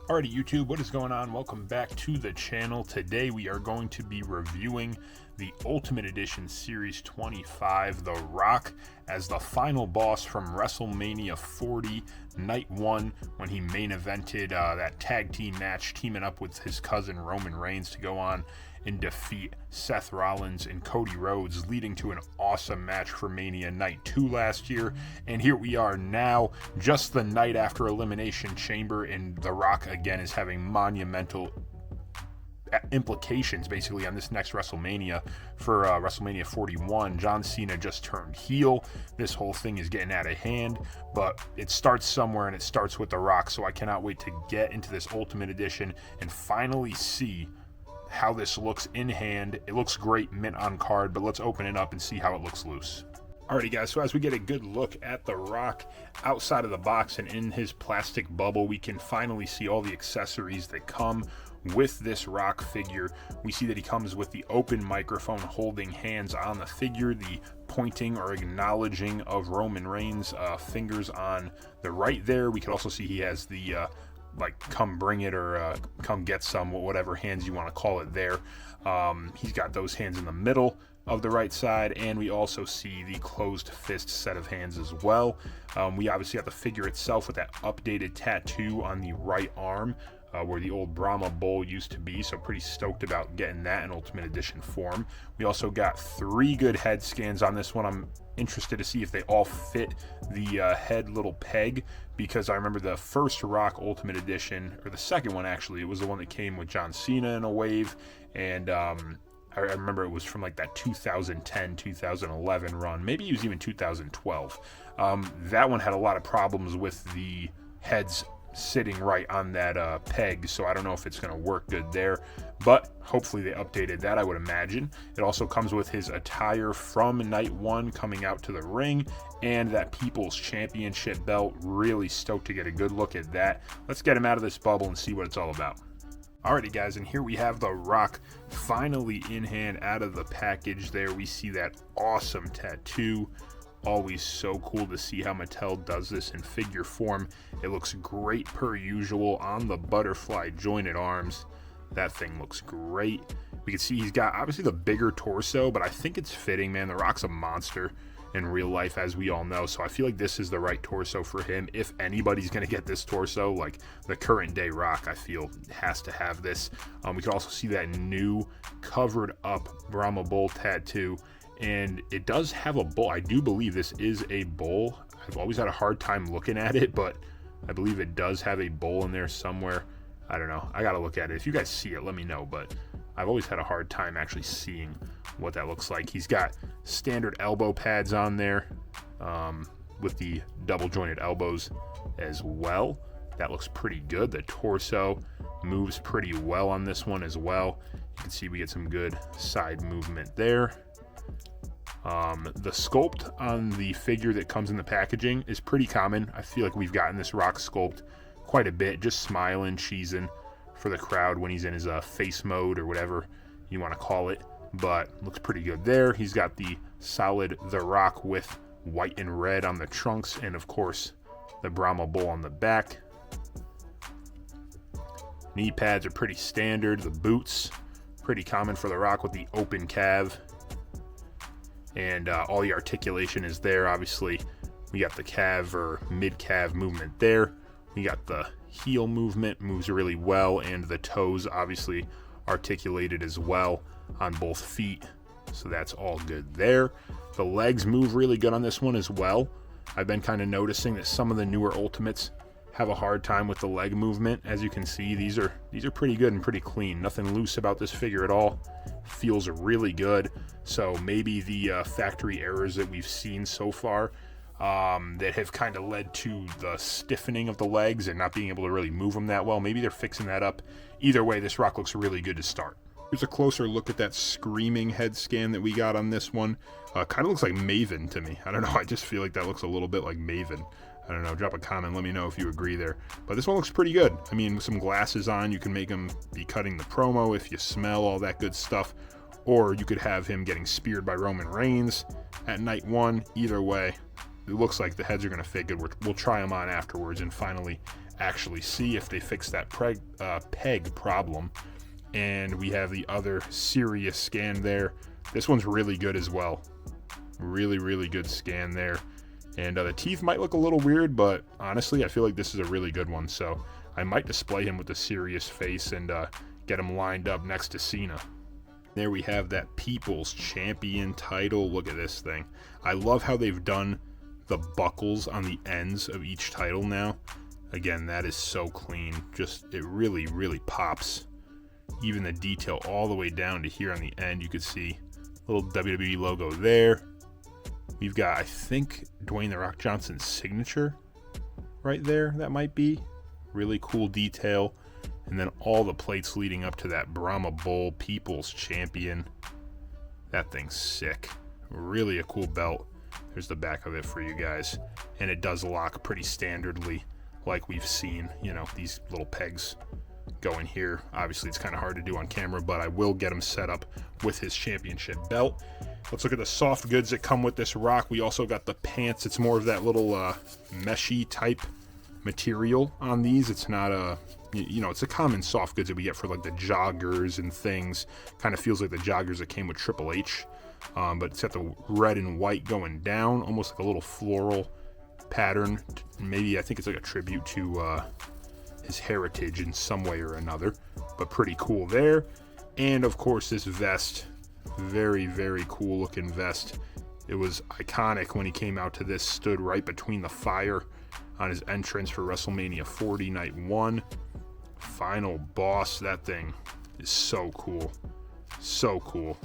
Alrighty, YouTube, what is going on? Welcome back to the channel. Today we are going to be reviewing the Ultimate Edition Series 25, The Rock, as the final boss from WrestleMania 40, Night 1, when he main evented that tag team match, teaming up with his cousin Roman Reigns to go on and defeat Seth Rollins and Cody Rhodes, leading to an awesome match for Mania Night 2 last year. And here we are now, just the night after Elimination Chamber, and The Rock again is having monumental implications basically on this next WrestleMania for WrestleMania 41. John Cena just turned heel. This whole thing is getting out of hand, but it starts somewhere, and it starts with The Rock. So I cannot wait to get into this Ultimate Edition and finally see how this looks in hand. It looks great mint on card, but let's open it up and see how it looks loose. Alrighty guys, so as we get a good look at The Rock outside of the box and in his plastic bubble, we can finally see all the accessories that come with this Rock figure. We see that he comes with the open microphone holding hands on the figure, the pointing or acknowledging of Roman Reigns, fingers on the right there. We can also see he has the like come bring it or come get some, whatever hands you want to call it there. He's got those hands in the middle of the right side, and we also see the closed fist set of hands as well. We obviously got the figure itself with that updated tattoo on the right arm, where the old Brahma Bull used to be, so pretty stoked about getting that in Ultimate Edition form. We also got 3 good head scans on this one. I'm interested to see if they all fit the head little peg, because I remember the first Rock Ultimate Edition, or the second one actually, it was the one that came with John Cena in a wave, and I remember it was from like that 2010, 2011 run, maybe it was even 2012. That one had a lot of problems with the heads sitting right on that peg, so I don't know if it's going to work good there, but hopefully they updated that, I would imagine. It also comes with his attire from Night 1 coming out to the ring, and that People's Championship belt. Really stoked to get a good look at that. Let's get him out of this bubble and see what it's all about. Alrighty guys, and here we have The Rock finally in hand out of the package there. We see that awesome tattoo. Always so cool to see how Mattel does this in figure form. It looks great per usual on the butterfly jointed arms. That thing looks great. We can see he's got obviously the bigger torso, but I think it's fitting, man. The Rock's a monster in real life, as we all know, so I feel like this is the right torso for him. If anybody's going to get this torso, like the current day Rock, I feel has to have this. We can also see that new covered up Brahma Bull tattoo, and it does have a bull. I do believe this is a bull. I've always had a hard time looking at it, but I believe it does have a bull in there somewhere. I don't know. I gotta look at it. If you guys see it, let me know, but I've always had a hard time actually seeing what that looks like. He's got standard elbow pads on there, with the double jointed elbows as well. That looks pretty good. The torso moves pretty well on this one as well. You can see we get some good side movement there. The sculpt on the figure that comes in the packaging is pretty common. I feel like we've gotten this Rock sculpt quite a bit, just smiling, cheesing for the crowd when he's in his face mode or whatever you want to call it, but looks pretty good there. He's got the solid The Rock with white and red on the trunks, and of course the Brahma Bull on the back. Knee pads are pretty standard. The boots, pretty common for The Rock with the open calf. And all the articulation is there. Obviously, we got the calf or mid-calf movement there. We got the heel movement, moves really well, and the toes obviously articulated as well on both feet. So that's all good there. The legs move really good on this one as well. I've been kind of noticing that some of the newer Ultimates have a hard time with the leg movement. As you can see, these are pretty good and pretty clean. Nothing loose about this figure at all. Feels really good. So maybe the factory errors that we've seen so far that have kind of led to the stiffening of the legs and not being able to really move them that well, maybe they're fixing that up. Either way, this Rock looks really good to start. Here's a closer look at that screaming head scan that we got on this one. Kind of looks like Maven to me. I don't know, I just feel like that looks a little bit like Maven. I don't know, drop a comment, let me know if you agree there. But this one looks pretty good. I mean, with some glasses on, you can make him be cutting the promo if you smell all that good stuff. Or you could have him getting speared by Roman Reigns at Night 1. Either way, it looks like the heads are going to fit good. We'll try them on afterwards and finally actually see if they fix that peg problem. And we have the other serious scan there. This one's really good as well. Really, really good scan there. And the teeth might look a little weird, but honestly, I feel like this is a really good one. So I might display him with the serious face and get him lined up next to Cena. There we have that People's Champion title. Look at this thing. I love how they've done the buckles on the ends of each title now. Again, that is so clean. Just, it really, really pops. Even the detail all the way down to here on the end, you could see a little WWE logo there. We've got, I think, Dwayne "The Rock" Johnson's signature right there. That might be really cool detail. And then all the plates leading up to that Brahma Bull People's Champion. That thing's sick. Really a cool belt. There's the back of it for you guys. And it does lock pretty standardly, like we've seen, you know, these little pegs going here. Obviously, it's kind of hard to do on camera, but I will get him set up with his championship belt. Let's look at the soft goods that come with this Rock. We also got the pants. It's more of that little meshy type material on these. It's not a, you know, it's a common soft goods that we get for like the joggers and things. Kind of feels like the joggers that came with Triple H, but it's got the red and white going down, almost like a little floral pattern. Maybe, I think it's like a tribute to his heritage in some way or another, but pretty cool there. And of course, this vest, very, very cool looking vest. It was iconic when he came out to this, stood right between the fire on his entrance for WrestleMania 40 Night 1. Final boss. That thing is so cool. So cool.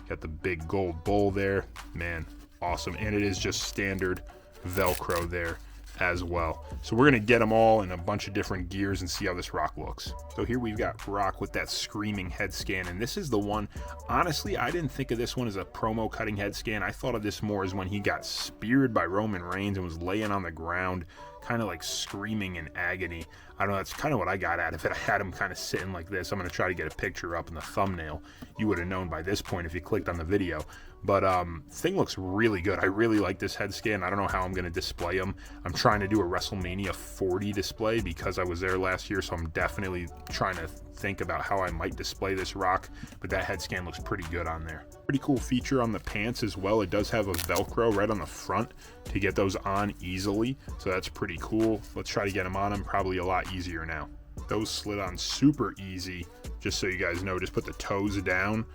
Got the big gold bowl there. Man, awesome. And it is just standard Velcro there as well. So we're going to get them all in a bunch of different gears and see how this Rock looks. So here we've got Rock with that screaming head scan, and this is the one, honestly, I didn't think of this one as a promo cutting head scan. I thought of this more as when he got speared by Roman Reigns and was laying on the ground, kind of like screaming in agony. I don't know, that's kind of what I got out of it. I had him kind of sitting like this. I'm going to try to get a picture up in the thumbnail. You would have known by this point if you clicked on the video. But thing looks really good. I really like this head scan. I don't know how I'm going to display them. I'm trying to do a WrestleMania 40 display because I was there last year, so I'm definitely trying to think about how I might display this Rock, but that head scan looks pretty good on there. Pretty cool feature on the pants as well. It does have a Velcro right on the front to get those on easily, so that's pretty cool. Let's try to get them on him. Probably a lot easier now. Those slid on super easy. Just so you guys know, just put the toes down,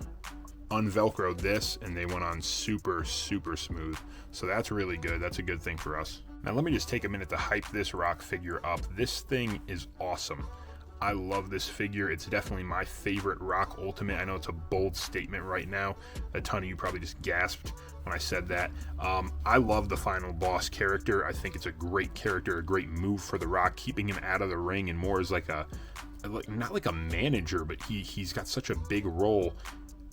unvelcroed this, and they went on super, super smooth. So that's really good. That's a good thing for us. Now let me just take a minute to hype this Rock figure up. This thing is awesome. I love this figure. It's definitely my favorite Rock Ultimate. I know it's a bold statement right now. A ton of you probably just gasped when I said that. I love the Final Boss character. I think it's a great character, a great move for the Rock, keeping him out of the ring and more as like a, not like a manager, but he's got such a big role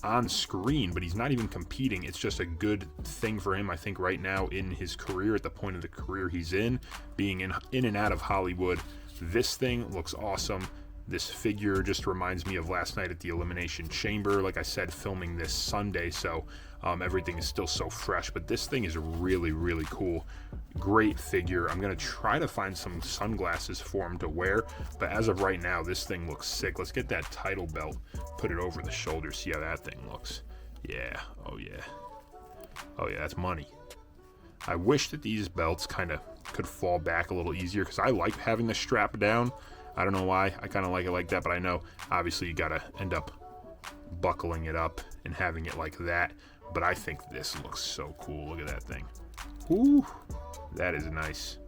on screen, but he's not even competing. It's just a good thing for him, I think, right now in his career, at the point of the career he's in, being in and out of Hollywood. This thing looks awesome. This figure just reminds me of last night at the Elimination Chamber. Like I said, filming this Sunday, so everything is still so fresh, but this thing is really, really cool. Great figure. I'm going to try to find some sunglasses for him to wear, but as of right now, this thing looks sick. Let's get that title belt, put it over the shoulder, see how that thing looks. Yeah, oh yeah. Oh yeah, that's money. I wish that these belts kind of could fall back a little easier because I like having the strap down. I don't know why. I kind of like it like that, but I know obviously you got to end up buckling it up and having it like that. But I think this looks so cool. Look at that thing. Woo, that is nice.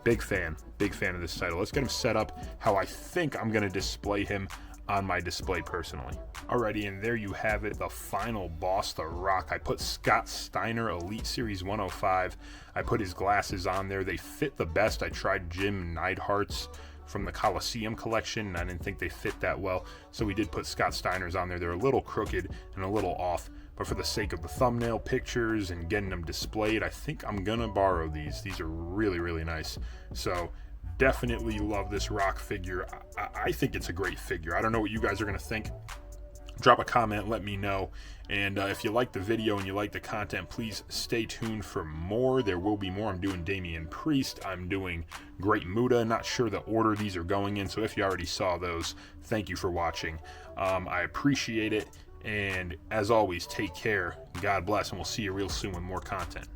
Big fan of this title. Let's get him set up how I think I'm going to display him on my display personally. Alrighty, and there you have it, the final boss, The Rock. I put Scott Steiner Elite Series 105. I put his glasses on there. They fit the best. I tried Jim Neidhart's from the Coliseum collection, and I didn't think they fit that well, so we did put Scott Steiner's on there. They're a little crooked and a little off, but for the sake of the thumbnail pictures and getting them displayed, I think I'm gonna borrow these. These are really, really nice. So definitely love this Rock figure. I think it's a great figure. I don't know what you guys are gonna think. drop a comment, let me know. And if you like the video and you like the content, please stay tuned for more. There will be more. I'm doing Damian Priest. I'm doing Great Muta. Not sure the order these are going in, so if you already saw those, thank you for watching. I appreciate it. And as always, take care. God bless, and we'll see you real soon with more content.